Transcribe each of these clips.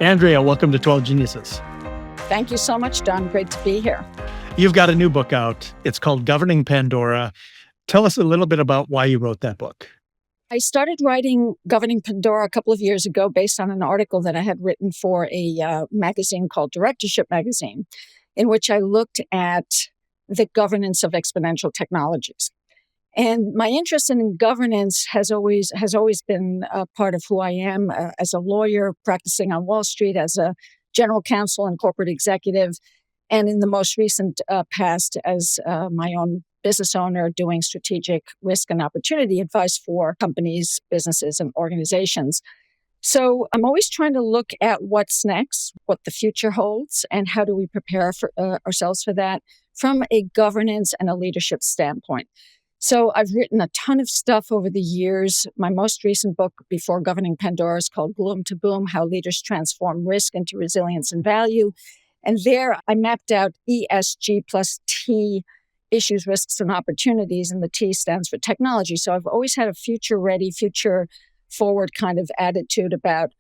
Andrea, welcome to 12 Geniuses. Thank you so much, Don. Great to be here. You've got a new book out. It's called Governing Pandora. Tell us a little bit about why you wrote that book. I started writing Governing Pandora a couple of years ago based on an article that I had written for a magazine called Directorship Magazine, in which I looked at the governance of exponential technologies. And my interest in governance has always been a part of who I am as a lawyer practicing on Wall Street, as a general counsel and corporate executive, and in the most recent past as my own business owner doing strategic risk and opportunity advice for companies, businesses, and organizations. So I'm always trying to look at what's next, what the future holds, and how do we prepare for, ourselves for that from a governance and a leadership standpoint. So I've written a ton of stuff over the years. My most recent book before Governing Pandora is called Gloom to Boom: How Leaders Transform Risk into Resilience and Value. And there I mapped out ESG plus T, issues, risks, and opportunities, and the T stands for technology. So I've always had a future-ready, future-forward kind of attitude about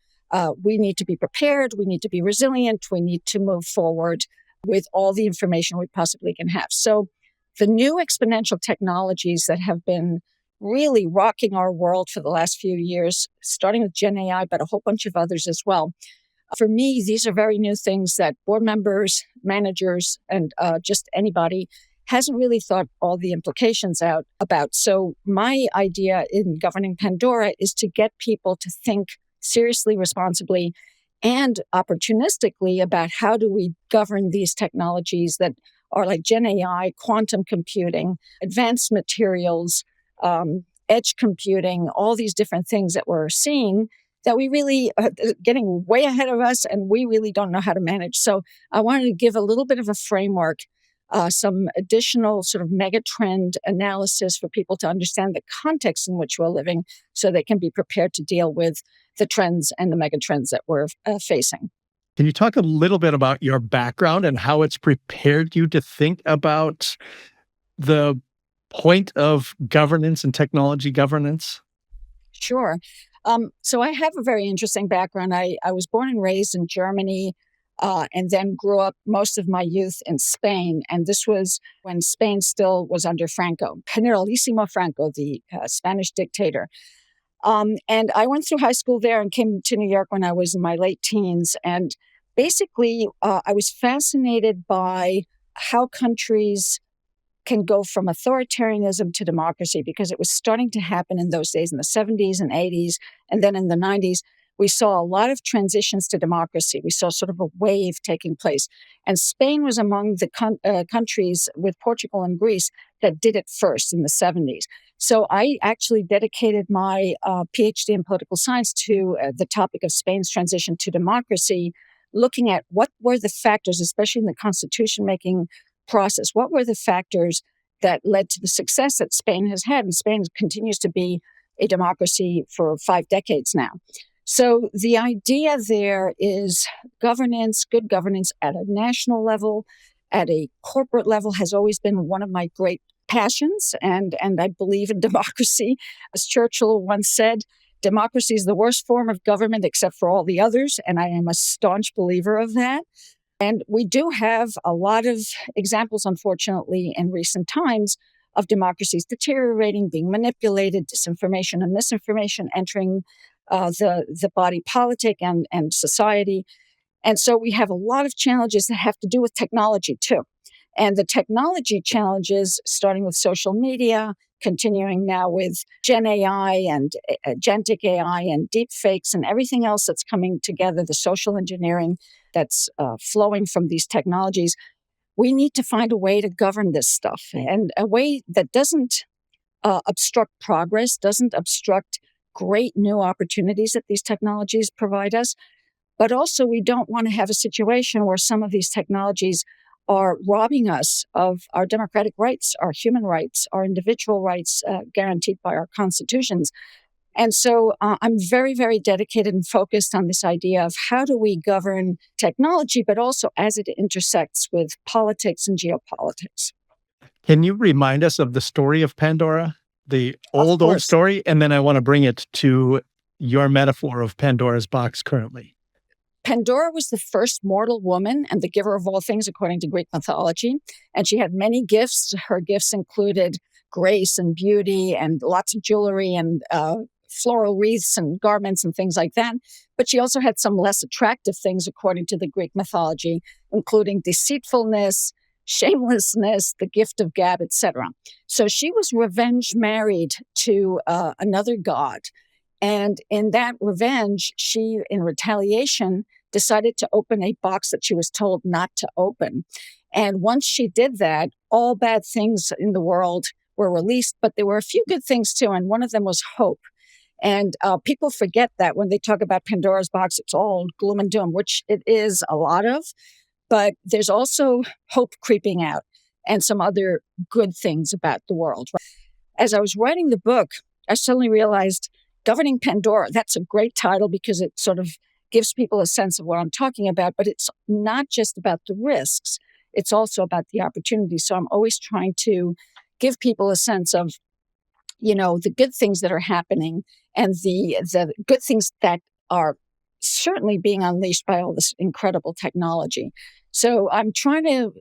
we need to be prepared, we need to be resilient, we need to move forward with all the information we possibly can have. So the new exponential technologies that have been really rocking our world for the last few years, starting with Gen AI, but a whole bunch of others as well. For me, these are very new things that board members, managers, and just anybody hasn't really thought all the implications out about. So my idea in Governing Pandora is to get people to think seriously, responsibly, and opportunistically about how do we govern these technologies that are like Gen AI, quantum computing, advanced materials, edge computing, all these different things that we're seeing that we really are getting way ahead of us and we really don't know how to manage. So I wanted to give a little bit of a framework, some additional sort of mega trend analysis for people to understand the context in which we're living so they can be prepared to deal with the trends and the mega trends that we're facing. Can you talk a little bit about your background and how it's prepared you to think about the point of governance and technology governance? Sure. So I have a very interesting background. I was born and raised in Germany and then grew up most of my youth in Spain. And this was when Spain still was under Franco, Generalissimo Franco, the Spanish dictator. And I went through high school there and came to New York when I was in my late teens. And basically, I was fascinated by how countries can go from authoritarianism to democracy, because it was starting to happen in those days in the 70s and 80s. And then in the 90s, we saw a lot of transitions to democracy. We saw sort of a wave taking place. And Spain was among the countries with Portugal and Greece that did it first in the 70s. So I actually dedicated my PhD in political science to the topic of Spain's transition to democracy, looking at what were the factors, especially in the constitution-making process, what were the factors that led to the success that Spain has had. And Spain continues to be a democracy for 5 decades now. So the idea there is governance, good governance at a national level, at a corporate level has always been one of my great passions. And I believe in democracy. As Churchill once said, democracy is the worst form of government except for all the others. And I am a staunch believer of that. And we do have a lot of examples, unfortunately, in recent times of democracies deteriorating, being manipulated, disinformation and misinformation entering the body politic and society. And so we have a lot of challenges that have to do with technology too. And the technology challenges, starting with social media, continuing now with Gen AI and agentic AI and deep fakes and everything else that's coming together, the social engineering that's flowing from these technologies. We need to find a way to govern this stuff, and a way that doesn't obstruct progress, doesn't obstruct great new opportunities that these technologies provide us. But also, we don't want to have a situation where some of these technologies are robbing us of our democratic rights, our human rights, our individual rights guaranteed by our constitutions. And so I'm very, very dedicated and focused on this idea of how do we govern technology, but also as it intersects with politics and geopolitics. Can you remind us of the story of Pandora, the old story? And then I want to bring it to your metaphor of Pandora's box currently. Pandora was the first mortal woman and the giver of all things, according to Greek mythology. And she had many gifts. Her gifts included grace and beauty and lots of jewelry and floral wreaths and garments and things like that. But she also had some less attractive things, according to the Greek mythology, including deceitfulness, shamelessness, the gift of gab, etc. So she was revenge married to another god. And in that revenge, she, in retaliation, decided to open a box that she was told not to open. And once she did that, all bad things in the world were released, but there were a few good things too. And one of them was hope. And people forget that when they talk about Pandora's box, it's all gloom and doom, which it is a lot of. But there's also hope creeping out and some other good things about the world. As I was writing the book, I suddenly realized Governing Pandora, that's a great title because it sort of gives people a sense of what I'm talking about, but it's not just about the risks. It's also about the opportunities. So I'm always trying to give people a sense of, the good things that are happening and the good things that are certainly being unleashed by all this incredible technology. So I'm trying to,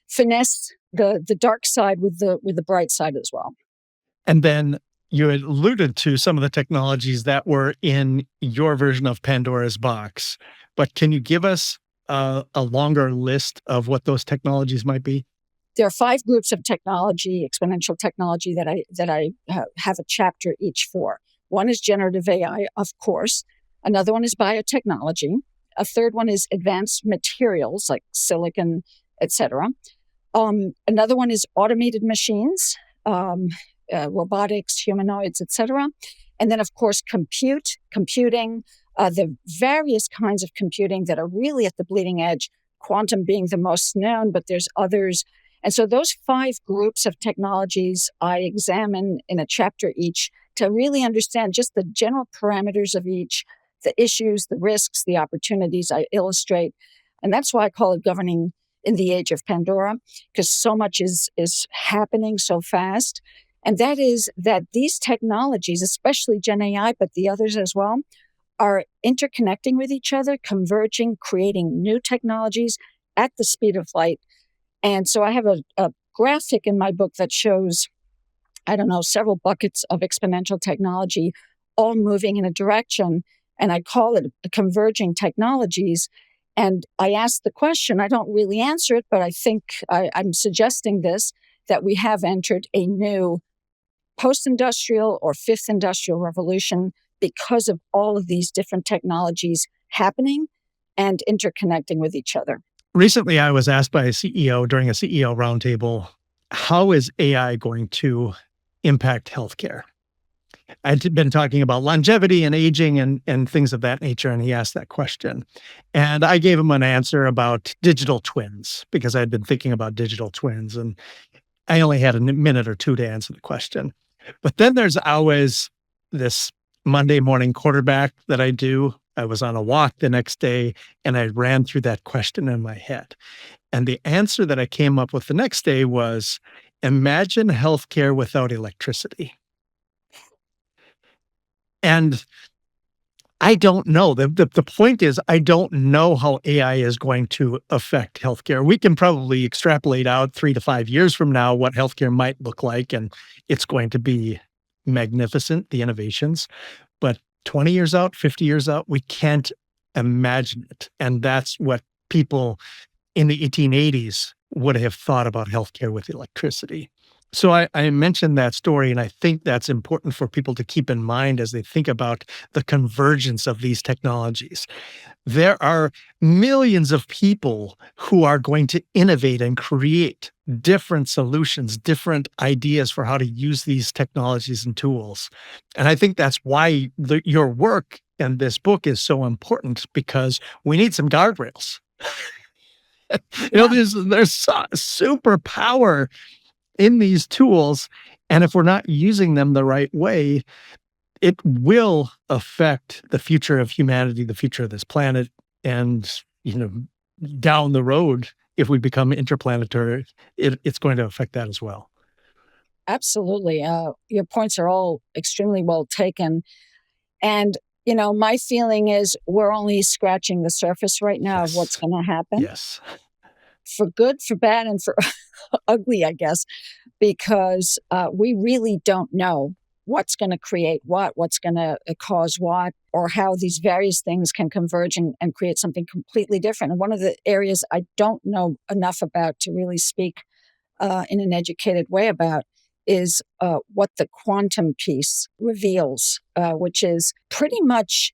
finesse the dark side with the bright side as well. And then you had alluded to some of the technologies that were in your version of Pandora's box, but can you give us a longer list of what those technologies might be? There are 5 groups of technology, exponential technology, that I have a chapter each for. One is generative AI, of course. Another one is biotechnology. A third one is advanced materials like silicon, etc. Another one is automated machines, robotics, humanoids, etc. And then, of course, computing, the various kinds of computing that are really at the bleeding edge, quantum being the most known, but there's others. And so those 5 groups of technologies I examine in a chapter each to really understand just the general parameters of each, the issues, the risks, the opportunities I illustrate. And that's why I call it Governing in the Age of Pandora, because so much is happening so fast. And that is that these technologies, especially Gen AI, but the others as well, are interconnecting with each other, converging, creating new technologies at the speed of light. And so I have a graphic in my book that shows, several buckets of exponential technology all moving in a direction. And I call it converging technologies. And I ask the question, I don't really answer it, but I think I'm suggesting this, that we have entered a new post-industrial or fifth industrial revolution because of all of these different technologies happening and interconnecting with each other. Recently, I was asked by a CEO during a CEO roundtable, how is AI going to impact healthcare? I'd been talking about longevity and aging and things of that nature, and he asked that question. And I gave him an answer about digital twins because I'd been thinking about digital twins, and I only had a minute or two to answer the question. But then there's always this Monday morning quarterback that I do. I was on a walk the next day and I ran through that question in my head. And the answer that I came up with the next day was, imagine healthcare without electricity. And I don't know. The point is, I don't know how AI is going to affect healthcare. We can probably extrapolate out 3 to 5 years from now what healthcare might look like, and it's going to be magnificent, the innovations. But 20 years out, 50 years out, we can't imagine it. And that's what people in the 1880s would have thought about healthcare with electricity. So I mentioned that story, and I think that's important for people to keep in mind as they think about the convergence of these technologies. There are millions of people who are going to innovate and create different solutions, different ideas for how to use these technologies and tools. And I think that's why your work and this book is so important, because we need some guardrails. Yeah. There's superpower in these tools, and if we're not using them the right way, it will affect the future of humanity, the future of this planet, and down the road, if we become interplanetary, it's going to affect that as well. Absolutely. Your points are all extremely well taken. And My feeling is we're only scratching the surface right now of what's Yes. going to happen, Yes. for good, for bad, and for ugly, I guess, because we really don't know what's going to create what's going to cause what, or how these various things can converge and create something completely different. And one of the areas I don't know enough about to really speak in an educated way about is what the quantum piece reveals, which is pretty much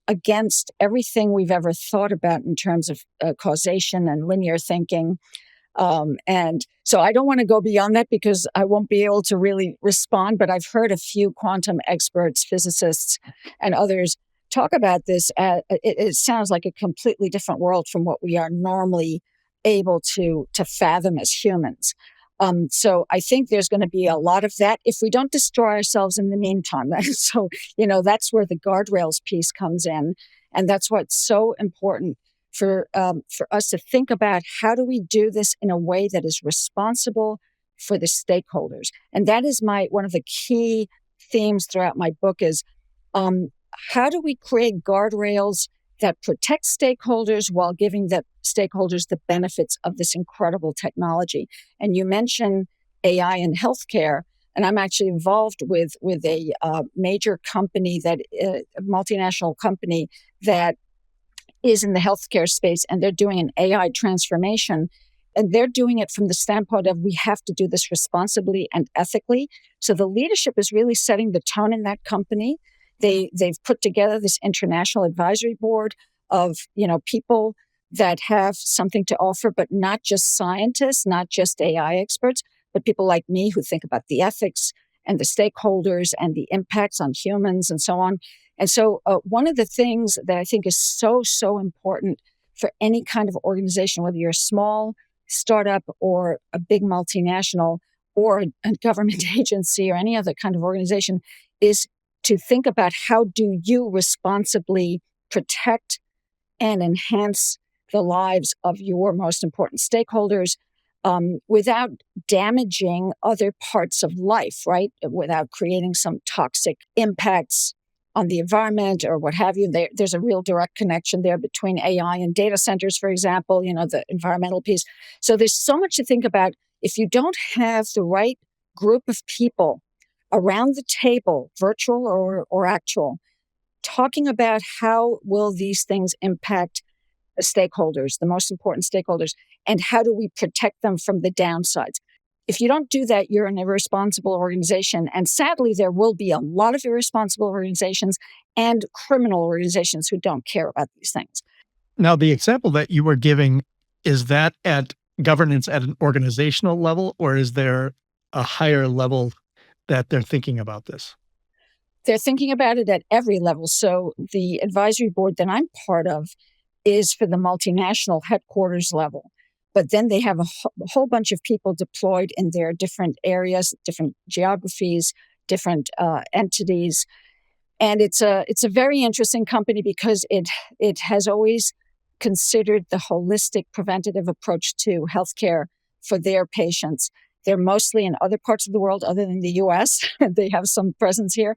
against everything we've ever thought about in terms of causation and linear thinking. And so I don't want to go beyond that because I won't be able to really respond, but I've heard a few quantum experts, physicists, and others talk about this. It sounds like a completely different world from what we are normally able to fathom as humans. So I think there's going to be a lot of that if we don't destroy ourselves in the meantime. So, that's where the guardrails piece comes in. And that's what's so important for us to think about: how do we do this in a way that is responsible for the stakeholders? And that is one of the key themes throughout my book is um, how do we create guardrails that protect stakeholders while giving the stakeholders the benefits of this incredible technology? And you mentioned AI in healthcare, and I'm actually involved with a major company, a multinational company that is in the healthcare space, and they're doing an AI transformation. And they're doing it from the standpoint of we have to do this responsibly and ethically. So the leadership is really setting the tone in that company. They've put together this international advisory board of people that have something to offer, but not just scientists, not just AI experts, but people like me who think about the ethics and the stakeholders and the impacts on humans and so on. And so one of the things that I think is so, so important for any kind of organization, whether you're a small startup or a big multinational or a government agency or any other kind of organization, is to think about how do you responsibly protect and enhance the lives of your most important stakeholders without damaging other parts of life, right? Without creating some toxic impacts on the environment or what have you. There's a real direct connection there between AI and data centers, for example, the environmental piece. So there's so much to think about. If you don't have the right group of people around the table, virtual or actual, talking about how will these things impact the stakeholders, the most important stakeholders, and how do we protect them from the downsides. If you don't do that, you're an irresponsible organization. And sadly, there will be a lot of irresponsible organizations and criminal organizations who don't care about these things. Now, the example that you were giving, is that at governance at an organizational level, or is there a higher level that they're thinking about this? They're thinking about it at every level. So the advisory board that I'm part of is for the multinational headquarters level. But then they have a whole bunch of people deployed in their different areas, different geographies, different entities. And it's a very interesting company because it has always considered the holistic preventative approach to healthcare for their patients. They're mostly in other parts of the world other than the US. They have some presence here.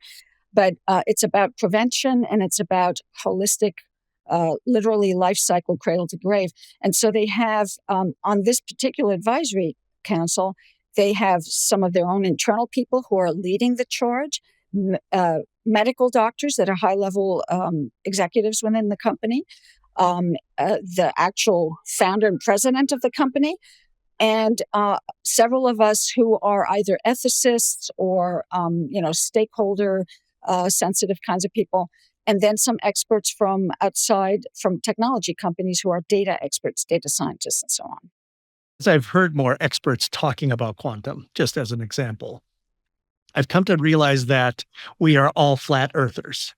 But it's about prevention and it's about holistic, literally life cycle, cradle to grave. And so they have, on this particular advisory council, they have some of their own internal people who are leading the charge, medical doctors that are high level executives within the company, the actual founder and president of the company, and several of us who are either ethicists or stakeholder sensitive kinds of people, and then some experts from outside, from technology companies who are data experts, data scientists, and so on. As I've heard more experts talking about quantum, just as an example, I've come to realize that we are all flat earthers.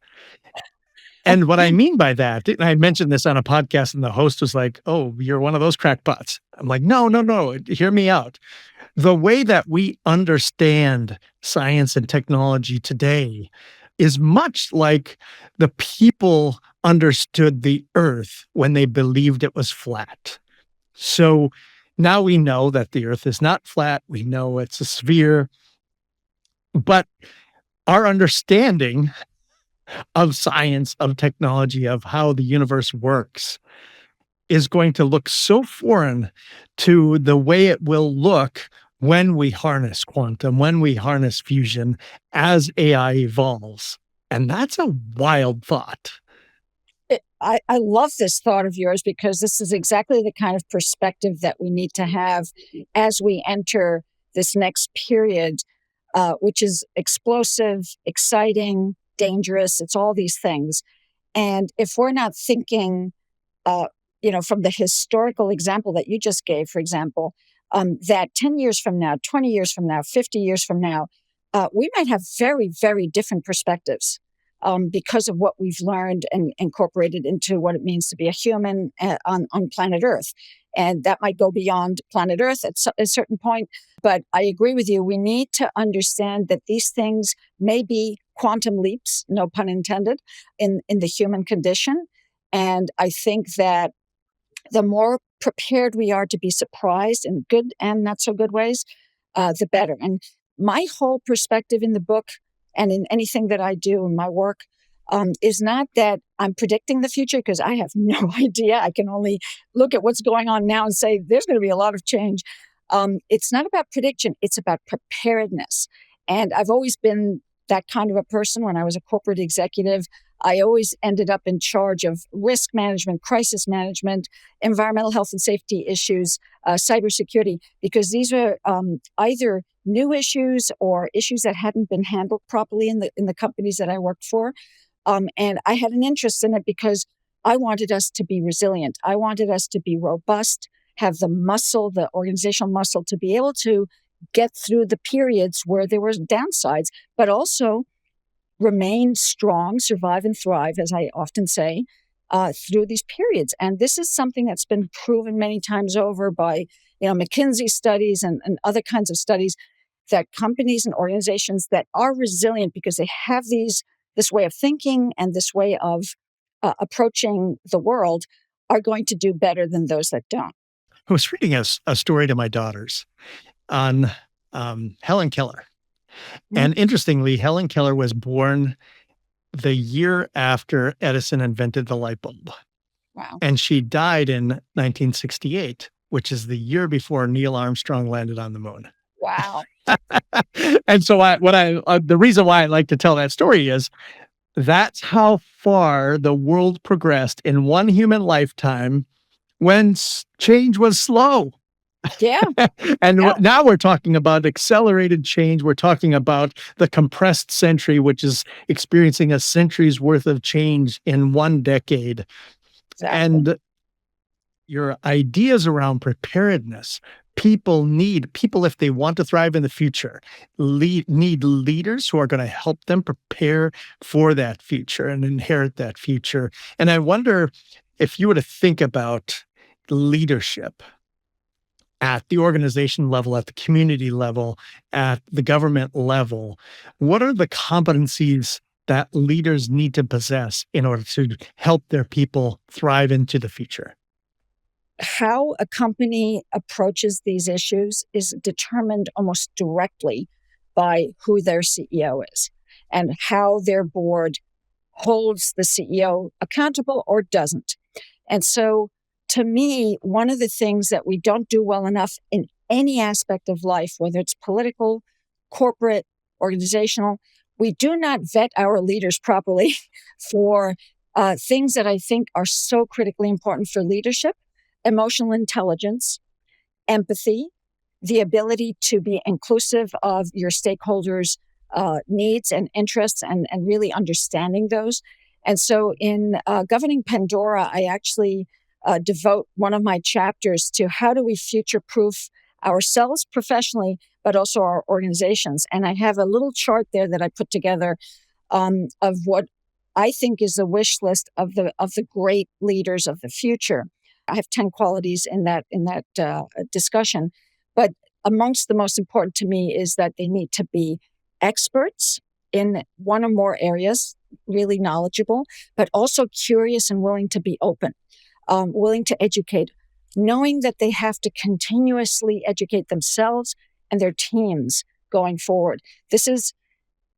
And what I mean by that, and I mentioned this on a podcast, and the host was like, "Oh, you're one of those crackpots." I'm like, "No, no, no, hear me out. The way that we understand science and technology today is much like the people understood the earth when they believed it was flat. So now we know that the earth is not flat. We know it's a sphere, but our understanding of science, of technology, of how the universe works is going to look so foreign to the way it will look when we harness quantum, when we harness fusion as AI evolves. And that's a wild thought. I love this thought of yours because this is exactly the kind of perspective that we need to have as we enter this next period, which is explosive, exciting, dangerous. It's all these things. And if we're not thinking, uh, from the historical example that you just gave, for example, that 10 years from now, 20 years from now, 50 years from now, we might have very, very different perspectives because of what we've learned and incorporated into what it means to be a human on planet Earth. And that might go beyond planet Earth at a certain point. But I agree with you. We need to understand that these things may be quantum leaps, no pun intended, in the human condition. And I think that the more prepared we are to be surprised in good and not so good ways, the better. And my whole perspective in the book and in anything that I do in my work is not that I'm predicting the future, because I have no idea. I can only look at what's going on now and say there's going to be a lot of change. It's not about prediction, it's about preparedness. And I've always been that kind of a person. When I was a corporate executive, I always ended up in charge of risk management, crisis management, environmental health and safety issues, cybersecurity, because these are either new issues or issues that hadn't been handled properly in the companies that I worked for. And I had an interest in it because I wanted us to be resilient. I wanted us to be robust, have the muscle, the organizational muscle to be able to get through the periods where there were downsides, but also remain strong, survive and thrive, as I often say, through these periods. And this is something that's been proven many times over by, McKinsey studies and other kinds of studies, that companies and organizations that are resilient because they have this way of thinking and this way of approaching the world are going to do better than those that don't. I was reading a story to my daughters on Helen Keller. Mhm. And interestingly, Helen Keller was born the year after Edison invented the light bulb. Wow. And she died in 1968, which is the year before Neil Armstrong landed on the moon. Wow. And so the reason why I like to tell that story is that's how far the world progressed in one human lifetime when change was slow. Yeah. And Yeah. now we're talking about accelerated change. We're talking about the compressed century, which is experiencing a century's worth of change in one decade. Exactly. And your ideas around preparedness, people, if they want to thrive in the future, need leaders who are going to help them prepare for that future and inherit that future. And I wonder if you were to think about leadership at the organization level, at the community level, at the government level, what are the competencies that leaders need to possess in order to help their people thrive into the future? How a company approaches these issues is determined almost directly by who their CEO is and how their board holds the CEO accountable or doesn't. And so, to me, one of the things that we don't do well enough in any aspect of life, whether it's political, corporate, organizational, we do not vet our leaders properly for things that I think are so critically important for leadership: emotional intelligence, empathy, the ability to be inclusive of your stakeholders' needs and interests, and really understanding those. And so, in governing Pandora, I actually devote one of my chapters to how do we future proof ourselves professionally, but also our organizations. And I have a little chart there that I put together of what I think is the wish list of the great leaders of the future. I have 10 qualities in that discussion, but amongst the most important to me is that they need to be experts in one or more areas, really knowledgeable, but also curious and willing to be open, willing to educate, knowing that they have to continuously educate themselves and their teams going forward. This is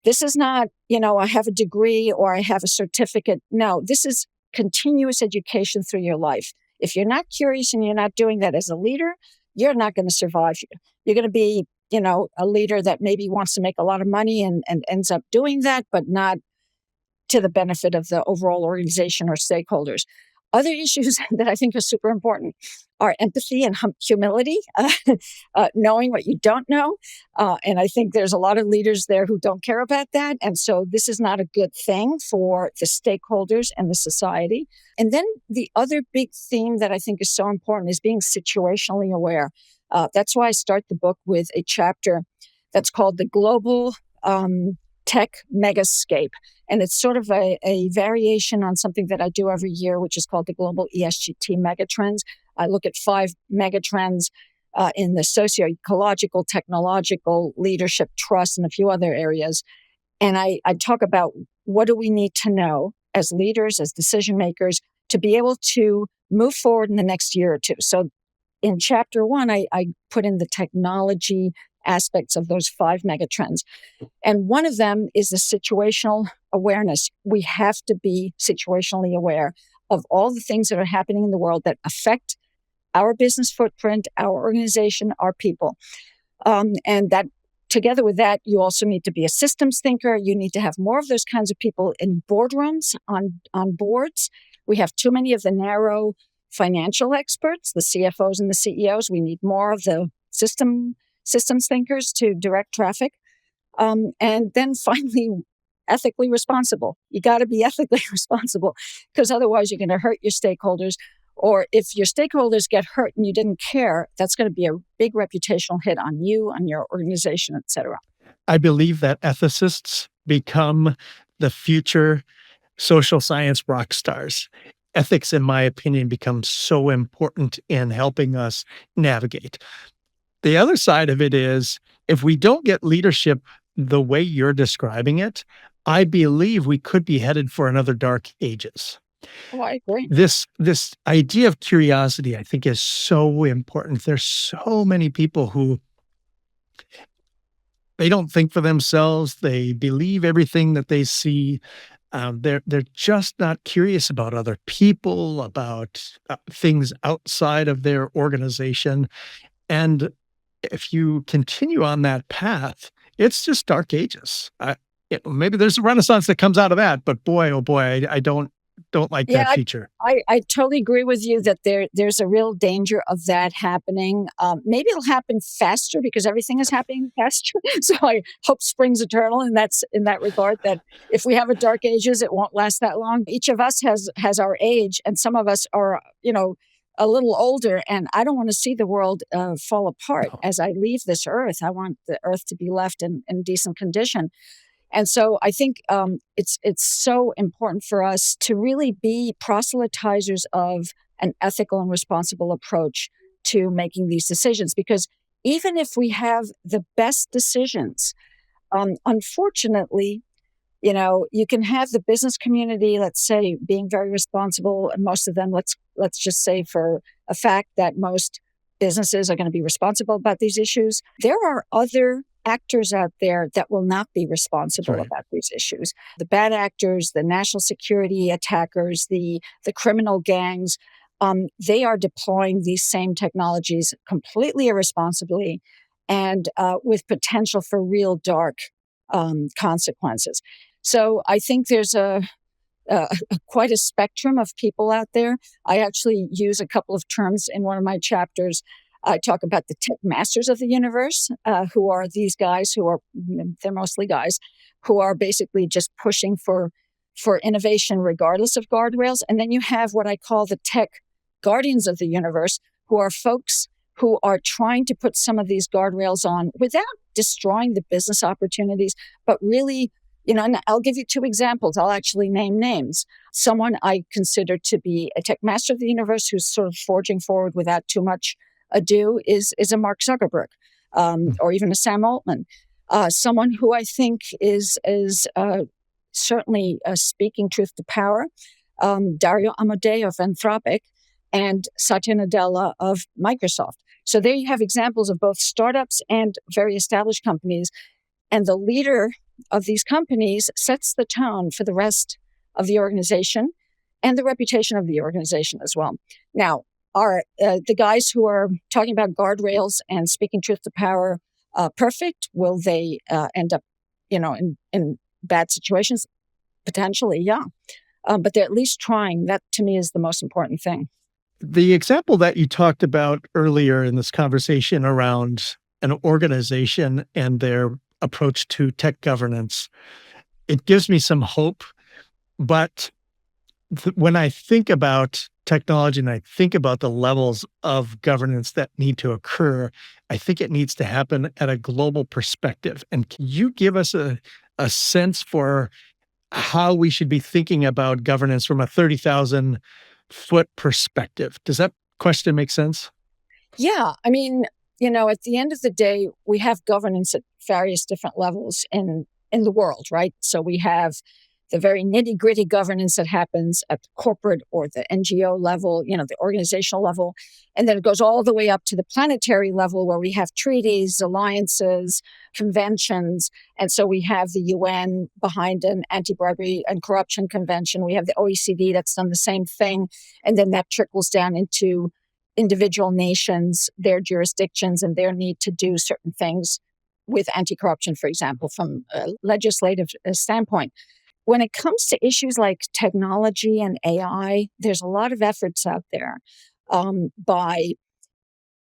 This is not, I have a degree or I have a certificate. No, this is continuous education through your life. If you're not curious and you're not doing that as a leader, you're not going to survive. You're going to be, a leader that maybe wants to make a lot of money and ends up doing that, but not to the benefit of the overall organization or stakeholders. Other issues that I think are super important are empathy and humility, knowing what you don't know. And I think there's a lot of leaders there who don't care about that. And so this is not a good thing for the stakeholders and the society. And then the other big theme that I think is so important is being situationally aware. That's why I start the book with a chapter that's called The Global Tech Megascape. And it's sort of a variation on something that I do every year, which is called the Global ESGT Megatrends. I look at 5 megatrends in the socio-ecological, technological, leadership, trust, and a few other areas. And I talk about what do we need to know as leaders, as decision makers, to be able to move forward in the next year or two. So in chapter 1, I put in the technology aspects of those 5 megatrends. And one of them is the situational awareness. We have to be situationally aware of all the things that are happening in the world that affect our business footprint, our organization, our people. And that together with that, you also need to be a systems thinker. You need to have more of those kinds of people in boardrooms, on boards. We have too many of the narrow financial experts, the CFOs and the CEOs. We need more of the systems thinkers to direct traffic. And then finally, ethically responsible. You got to be ethically responsible because otherwise you're going to hurt your stakeholders. Or if your stakeholders get hurt and you didn't care, that's going to be a big reputational hit on you, on your organization, et cetera. I believe that ethicists become the future social science rock stars. Ethics, in my opinion, becomes so important in helping us navigate. The other side of it is if we don't get leadership the way you're describing it, I believe we could be headed for another dark ages. Oh, I agree. This idea of curiosity, I think, is so important. There's so many people who they don't think for themselves. They believe everything that they see. They're just not curious about other people, about things outside of their organization. And if you continue on that path, it's just dark ages. Maybe there's a renaissance that comes out of that, but boy, oh boy, I don't like that feature. I totally agree with you that there's a real danger of that happening. Maybe it'll happen faster because everything is happening faster. So I hope spring's eternal, and that's in that regard. That if we have a dark ages, it won't last that long. Each of us has our age, and some of us are a little older, and I don't want to see the world fall apart as I leave this earth. I want the earth to be left in decent condition. And so I think it's so important for us to really be proselytizers of an ethical and responsible approach to making these decisions. Because even if we have the best decisions, unfortunately, you can have the business community, let's say, being very responsible, and most of them, let's just say for a fact that most businesses are going to be responsible about these issues. There are other actors out there that will not be responsible about these issues. The bad actors, the national security attackers, the criminal gangs, they are deploying these same technologies completely irresponsibly and with potential for real dark consequences. So I think there's quite a spectrum of people out there. I actually use a couple of terms in one of my chapters. I talk about the tech masters of the universe, who are these guys they're mostly guys, who are basically just pushing for innovation regardless of guardrails. And then you have what I call the tech guardians of the universe, who are folks who are trying to put some of these guardrails on without destroying the business opportunities, but really, and I'll give you 2 examples. I'll actually name names. Someone I consider to be a tech master of the universe who's sort of forging forward without too much ado is a Mark Zuckerberg, or even a Sam Altman. Someone who I think is certainly speaking truth to power, Dario Amodei of Anthropic, and Satya Nadella of Microsoft. So there you have examples of both startups and very established companies And the leader of these companies sets the tone for the rest of the organization and the reputation of the organization as well. Now, are the guys who are talking about guardrails and speaking truth to power perfect? Will they end up, in bad situations? Potentially, yeah. But they're at least trying. That to me is the most important thing. The example that you talked about earlier in this conversation around an organization and their approach to tech governance, it gives me some hope. But when I think about technology and I think about the levels of governance that need to occur, I think it needs to happen at a global perspective. And can you give us a sense for how we should be thinking about governance from a 30,000-foot perspective? Does that question make sense? Yeah, I mean, at the end of the day, we have governance at various different levels in the world, right? So we have the very nitty gritty governance that happens at the corporate or the NGO level, the organizational level. And then it goes all the way up to the planetary level where we have treaties, alliances, conventions. And so we have the UN behind an anti-bribery and corruption convention. We have the OECD that's done the same thing. And then that trickles down into individual nations, their jurisdictions, and their need to do certain things with anti-corruption, for example, from a legislative standpoint. When it comes to issues like technology and AI, there's a lot of efforts out there by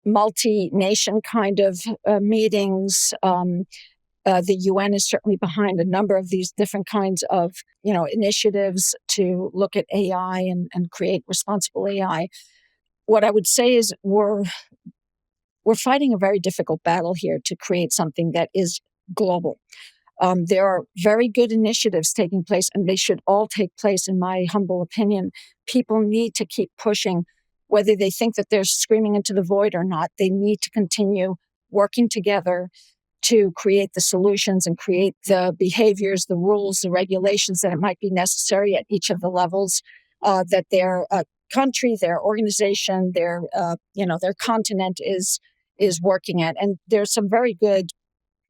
multi-nation kind of meetings. The UN is certainly behind a number of these different kinds of, initiatives to look at AI and create responsible AI. What I would say is we're fighting a very difficult battle here to create something that is global. There are very good initiatives taking place, and they should all take place, in my humble opinion. People need to keep pushing, whether they think that they're screaming into the void or not. They need to continue working together to create the solutions and create the behaviors, the rules, the regulations that it might be necessary at each of the levels that their country, their organization, their continent is working at. And there's some very good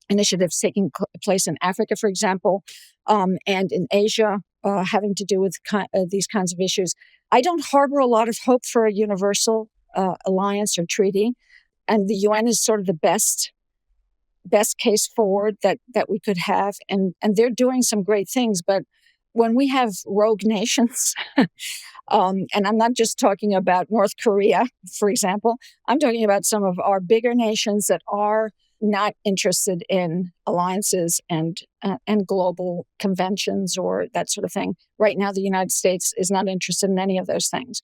initiatives taking place in Africa, for example, and in Asia, having to do with these kinds of issues. I don't harbor a lot of hope for a universal alliance or treaty, and the UN is sort of the best case forward that we could have, and they're doing some great things. But when we have rogue nations, and I'm not just talking about North Korea, for example, I'm talking about some of our bigger nations that are not interested in alliances and global conventions or that sort of thing. Right now, the United States is not interested in any of those things.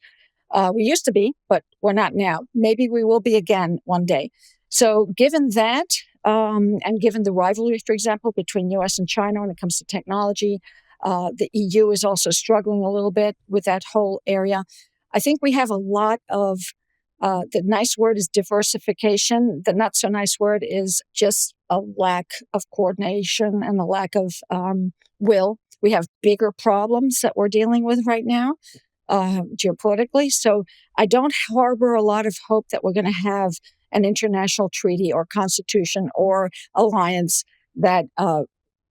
We used to be, but we're not now. Maybe we will be again one day. So given that, and given the rivalry, for example, between US and China when it comes to technology, the EU is also struggling a little bit with that whole area. I think we have a lot of the nice word is diversification. The not so nice word is just a lack of coordination and a lack of will. We have bigger problems that we're dealing with right now geopolitically. So I don't harbor a lot of hope that we're going to have an international treaty or constitution or alliance that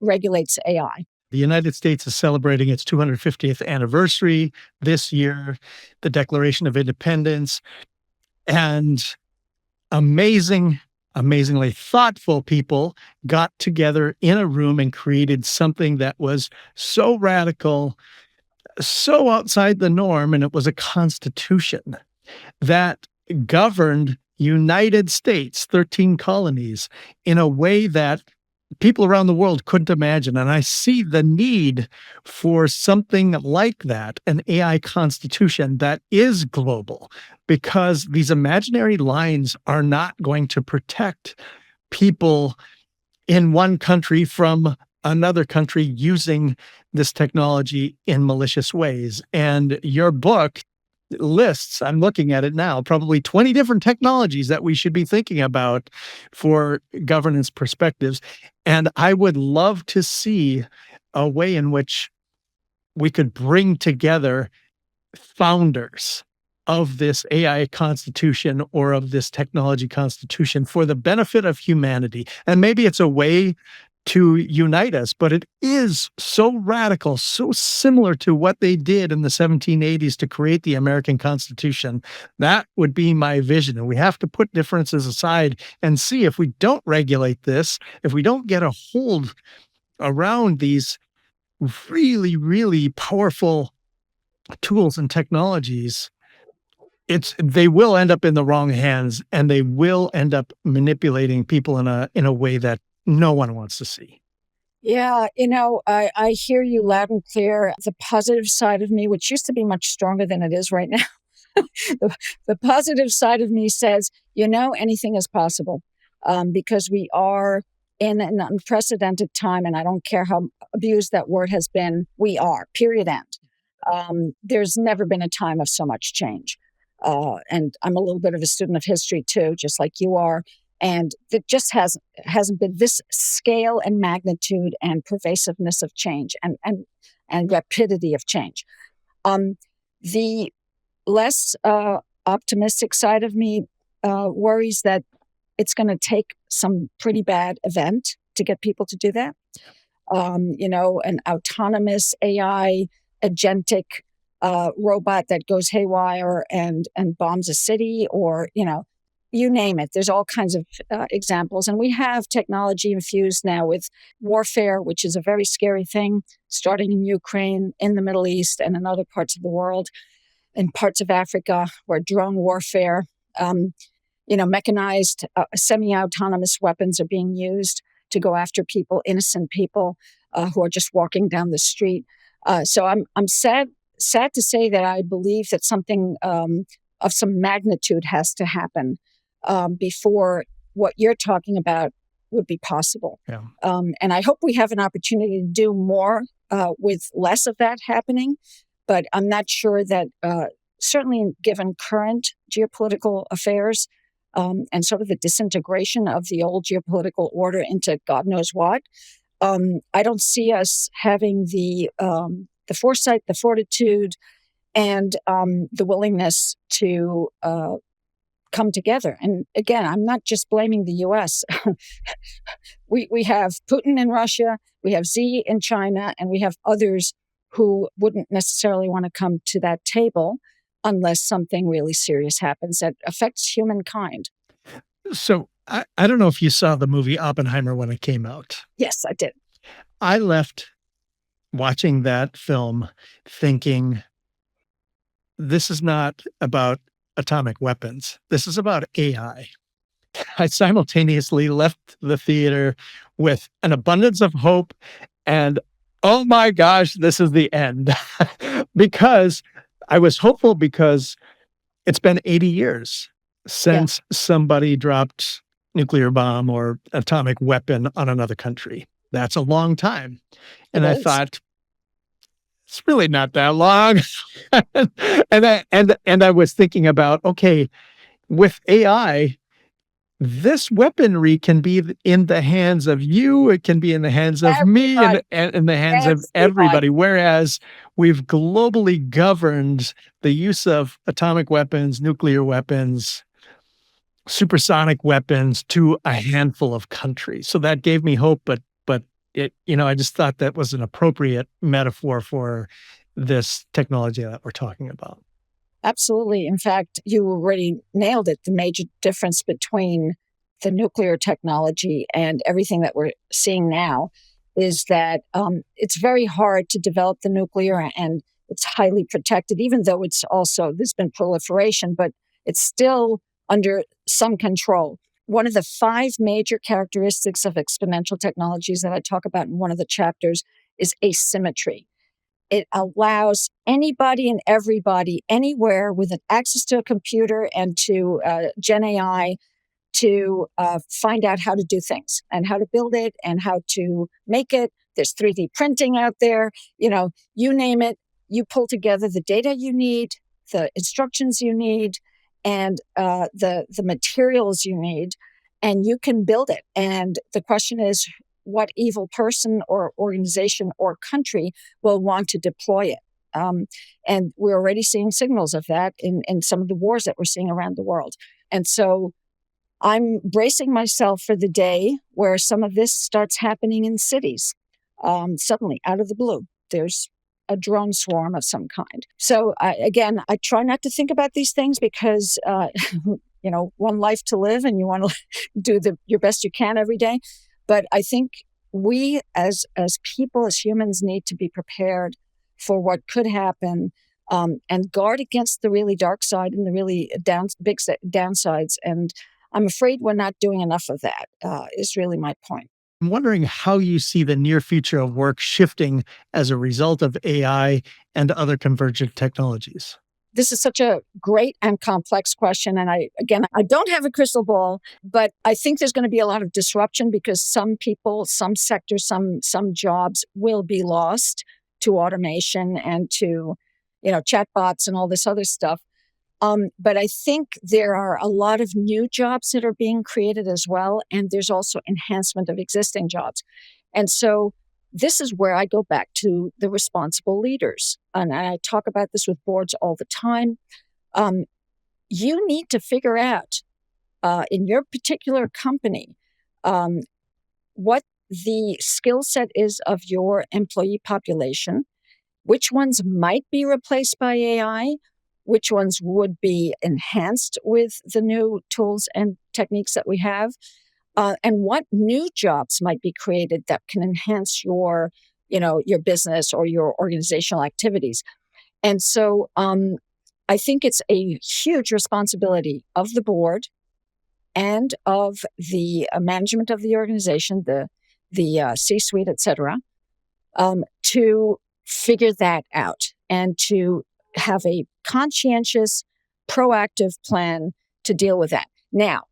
regulates AI. The United States is celebrating its 250th anniversary this year, the Declaration of Independence. And amazingly thoughtful people got together in a room and created something that was so radical, so outside the norm, and it was a constitution that governed United States, 13 colonies, in a way that people around the world couldn't imagine. And I see the need for something like that, an AI constitution that is global, because these imaginary lines are not going to protect people in one country from another country using this technology in malicious ways. And your book lists, I'm looking at it now, probably 20 different technologies that we should be thinking about for governance perspectives. And I would love to see a way in which we could bring together founders of this AI constitution or of this technology constitution for the benefit of humanity. And maybe it's a way to unite us, but it is so radical, so similar to what they did in the 1780s to create the American Constitution. That would be my vision. And we have to put differences aside and see if we don't regulate this, if we don't get a hold around these really, really powerful tools and technologies, they will end up in the wrong hands, and they will end up manipulating people in a way that no one wants to see. Yeah, I hear you loud and clear. The positive side of me, which used to be much stronger than it is right now, the positive side of me says, anything is possible, because we are in an unprecedented time, and I don't care how abused that word has been. We are, period, end. There's never been a time of so much change. And I'm a little bit of a student of history too, just like you are. And it just hasn't been this scale and magnitude and pervasiveness of change and rapidity of change. The less optimistic side of me worries that it's going to take some pretty bad event to get people to do that. An autonomous AI agentic robot that goes haywire and bombs a city, or you name it. There's all kinds of examples, and we have technology infused now with warfare, which is a very scary thing, starting in Ukraine, in the Middle East, and in other parts of the world, in parts of Africa, where drone warfare, mechanized, semi-autonomous weapons are being used to go after people, innocent people who are just walking down the street. So I'm sad to say that I believe that something of some magnitude has to happen before what you're talking about would be possible. Yeah. And I hope we have an opportunity to do more with less of that happening. But I'm not sure that, certainly given current geopolitical affairs and sort of the disintegration of the old geopolitical order into God knows what, I don't see us having the foresight, the fortitude, and the willingness to come together. And again, I'm not just blaming the U.S. we have Putin in Russia, we have Xi in China, and we have others who wouldn't necessarily want to come to that table unless something really serious happens that affects humankind. So I don't know if you saw the movie Oppenheimer when it came out. Yes, I did. I left watching that film thinking, this is not about atomic weapons. This is about AI. I simultaneously left the theater with an abundance of hope and, oh my gosh, this is the end. Because I was hopeful, because it's been 80 years since somebody dropped nuclear bomb or atomic weapon on another country. That's a long time. And I thought, it's really not that long. and I was thinking about, okay, with AI, this weaponry can be in the hands of you, it can be in the hands of me, and in the hands of everybody. Whereas we've globally governed the use of atomic weapons, nuclear weapons, supersonic weapons to a handful of countries. So that gave me hope, but I just thought that was an appropriate metaphor for this technology that we're talking about. Absolutely. In fact, you already nailed it. The major difference between the nuclear technology and everything that we're seeing now is that it's very hard to develop the nuclear, and it's highly protected, even though there's been proliferation, but it's still under some control. One of the 5 major characteristics of exponential technologies that I talk about in one of the chapters is asymmetry. It allows anybody and everybody anywhere with access to a computer and to Gen AI to find out how to do things and how to build it and how to make it. There's 3D printing out there. You name it, you pull together the data you need, the instructions you need, and the materials you need, and you can build it. And the question is, what evil person or organization or country will want to deploy it? And we're already seeing signals of that in some of the wars that we're seeing around the world. And so I'm bracing myself for the day where some of this starts happening in cities. Suddenly, out of the blue, there's a drone swarm of some kind. So, again, I try not to think about these things because, one life to live and you want to do your best you can every day. But I think we as people, as humans, need to be prepared for what could happen, and guard against the really dark side and the really big downsides. And I'm afraid we're not doing enough of that, is really my point. I'm wondering how you see the near future of work shifting as a result of AI and other convergent technologies. This is such a great and complex question. And I don't have a crystal ball, but I think there's going to be a lot of disruption because some people, some sectors, some jobs will be lost to automation and to, chatbots and all this other stuff. But I think there are a lot of new jobs that are being created as well. And there's also enhancement of existing jobs. And so this is where I go back to the responsible leaders. And I talk about this with boards all the time. You need to figure out in your particular company what the skill set is of your employee population, which ones might be replaced by AI, which ones would be enhanced with the new tools and techniques that we have, and what new jobs might be created that can enhance your business or your organizational activities. And so I think it's a huge responsibility of the board and of the management of the organization, the C-suite, et cetera, to figure that out and to have a conscientious, proactive plan to deal with that. Now,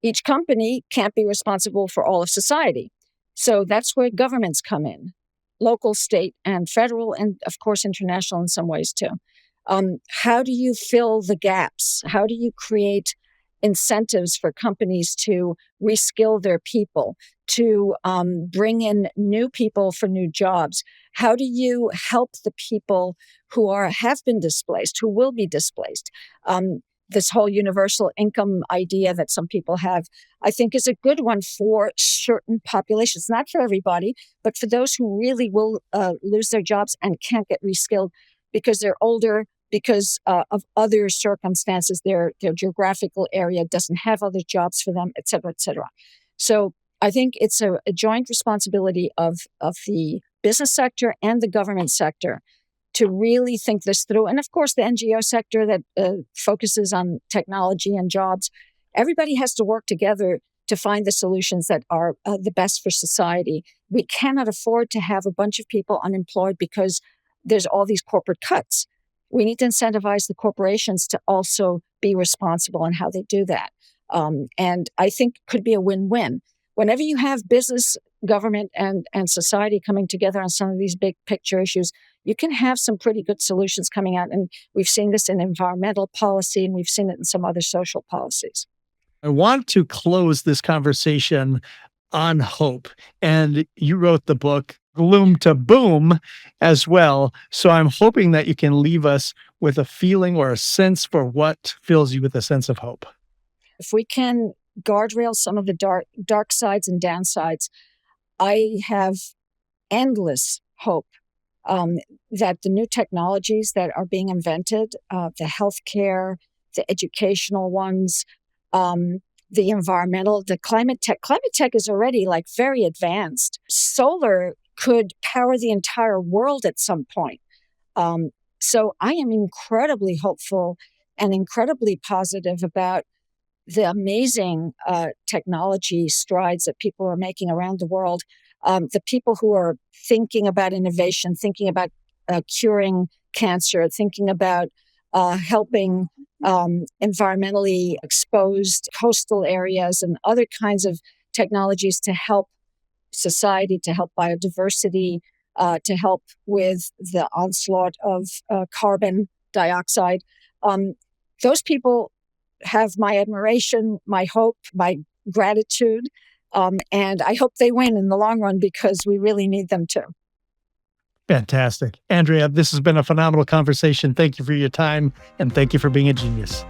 each company can't be responsible for all of society. So that's where governments come in, local, state, and federal, and of course, international in some ways too. How do you fill the gaps? How do you create incentives for companies to reskill their people, to bring in new people for new jobs? How do you help the people who have been displaced, who will be displaced? This whole universal income idea that some people have, I think, is a good one for certain populations, not for everybody, but for those who really will lose their jobs and can't get reskilled because they're older, because of other circumstances, their geographical area doesn't have other jobs for them, et cetera, et cetera. So I think it's a joint responsibility of the business sector and the government sector to really think this through. And of course, the NGO sector that focuses on technology and jobs, everybody has to work together to find the solutions that are the best for society. We cannot afford to have a bunch of people unemployed because there's all these corporate cuts. We need to incentivize the corporations to also be responsible in how they do that. And I think could be a win-win. Whenever you have business, government, and society coming together on some of these big picture issues, you can have some pretty good solutions coming out. And we've seen this in environmental policy, and we've seen it in some other social policies. I want to close this conversation on hope. And you wrote the book, Gloom to Boom, as well. So I'm hoping that you can leave us with a feeling or a sense for what fills you with a sense of hope. If we can guardrail some of the dark sides and downsides, I have endless hope that the new technologies that are being invented, the healthcare, the educational ones, the environmental, the climate tech is already like very advanced. Solar could power the entire world at some point. So I am incredibly hopeful and incredibly positive about the amazing technology strides that people are making around the world. The people who are thinking about innovation, thinking about curing cancer, thinking about helping environmentally exposed coastal areas and other kinds of technologies to help society, to help biodiversity, to help with the onslaught of carbon dioxide. Those people have my admiration, my hope, my gratitude, and I hope they win in the long run because we really need them to. Fantastic. Andrea, this has been a phenomenal conversation. Thank you for your time, and thank you for being a genius.